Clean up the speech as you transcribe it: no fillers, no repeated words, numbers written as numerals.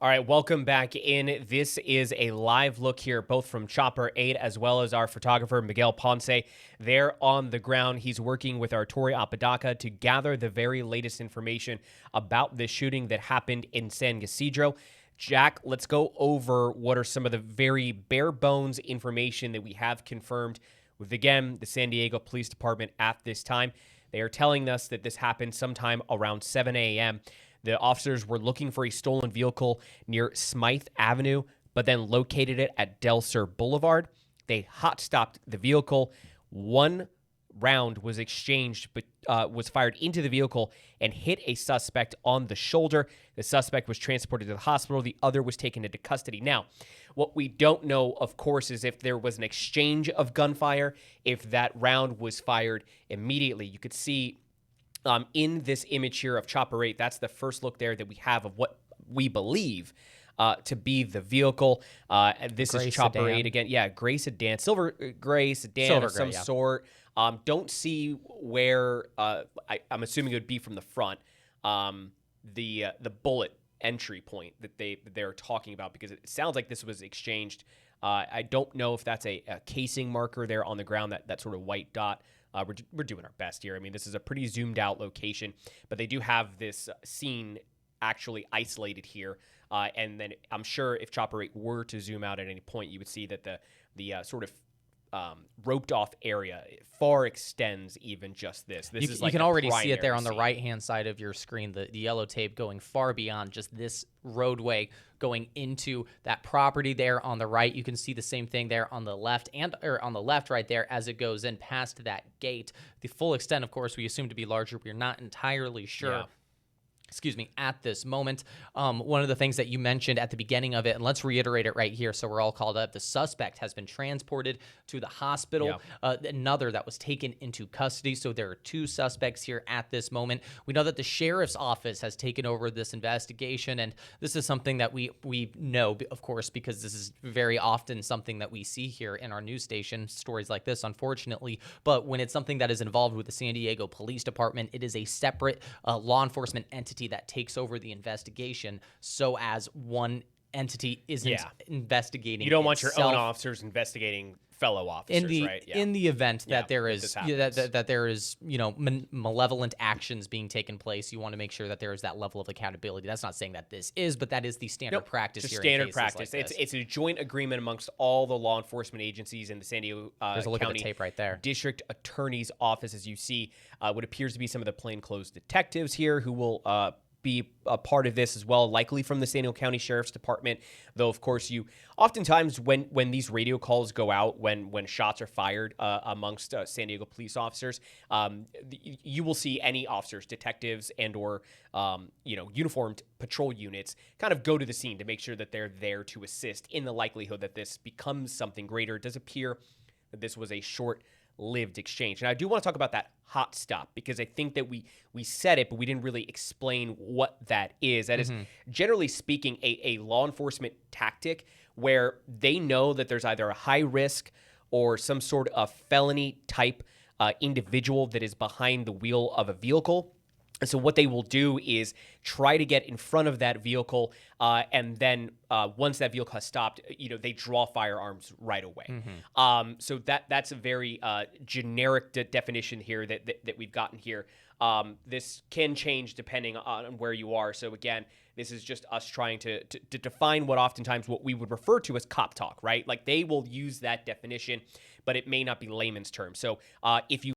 All right, welcome back in. This is a live look here, both from Chopper 8 as well as our photographer, Miguel Ponce. They're on the ground. He's working with our Tori Apodaca to gather the very latest information about this shooting that happened in San Ysidro. Jack, let's go over what are some of the very bare bones information that we have confirmed with, again, the San Diego Police Department at this time. They are telling us that this happened sometime around 7 a.m. The officers were looking for a stolen vehicle near Smythe Avenue, but then located it at Del Sur Boulevard. They hot stopped the vehicle. One round was exchanged, but was fired into the vehicle and hit a suspect on the shoulder. The suspect was transported to the hospital. The other was taken into custody. Now, what we don't know, of course, is if there was an exchange of gunfire, if that round was fired immediately. You could see in this image here of Chopper 8, that's the first look there that we have of what we believe to be the vehicle. This gray is Chopper sedan. 8 again. Yeah, gray sedan, silver gray sedan silver of some sort. Don't see where, I'm assuming it would be from the front, the bullet entry point that they're talking about, because it sounds like this was exchanged. I don't know if that's a casing marker there on the ground, that sort of white dot. We're doing our best here. I mean, this is a pretty zoomed out location, but they do have this scene actually isolated here. And then I'm sure if Chopper 8 were to zoom out at any point, you would see that the sort of roped off area far extends even just this. This is like you can already see it there on the right-hand side of your screen, the yellow tape going far beyond just this roadway going into that property there on the right. You can see the same thing there on the left or on the left right there as it goes in past that gate. The full extent, of course, we assume to be larger. We're not entirely sure. Yeah. Excuse me, at this moment. One of the things that you mentioned at the beginning of it, and let's reiterate it right here so we're all called up, the suspect has been transported to the hospital. Yeah. Another that was taken into custody. So there are two suspects here at this moment. We know that the sheriff's office has taken over this investigation, and this is something that we know, of course, because this is very often something that we see here in our news station, stories like this, unfortunately. But when it's something that is involved with the San Diego Police Department, it is a separate law enforcement entity that takes over the investigation, so as one entity isn't investigating. You don't itself. Want your own officers investigating fellow officers, right? Yeah. In the event that there is that there is malevolent actions being taken place, you want to make sure that there is that level of accountability. That's not saying that this is, but that is the standard practice here. Standard practice. Like it's a joint agreement amongst all the law enforcement agencies in the San Diego There's a look County at the tape right there. District Attorney's Office, as you see, what appears to be some of the plainclothes detectives here who will be a part of this as well, likely from the San Diego County Sheriff's Department. Though, of course, you oftentimes when these radio calls go out, when shots are fired amongst San Diego police officers, you will see any officers, detectives, and or uniformed patrol units kind of go to the scene to make sure that they're there to assist in the likelihood that this becomes something greater. It does appear that this was a short-lived exchange. And I do want to talk about that hot stop, because I think that we said it, but we didn't really explain what that is. That is, generally speaking, a law enforcement tactic where they know that there's either a high risk or some sort of felony type individual that is behind the wheel of a vehicle. And so what they will do is try to get in front of that vehicle, and then once that vehicle has stopped, they draw firearms right away. So that's a very generic definition here that we've gotten here. This can change depending on where you are. So again, this is just us trying to define what we would refer to as cop talk, right? Like they will use that definition, but it may not be layman's terms. So if you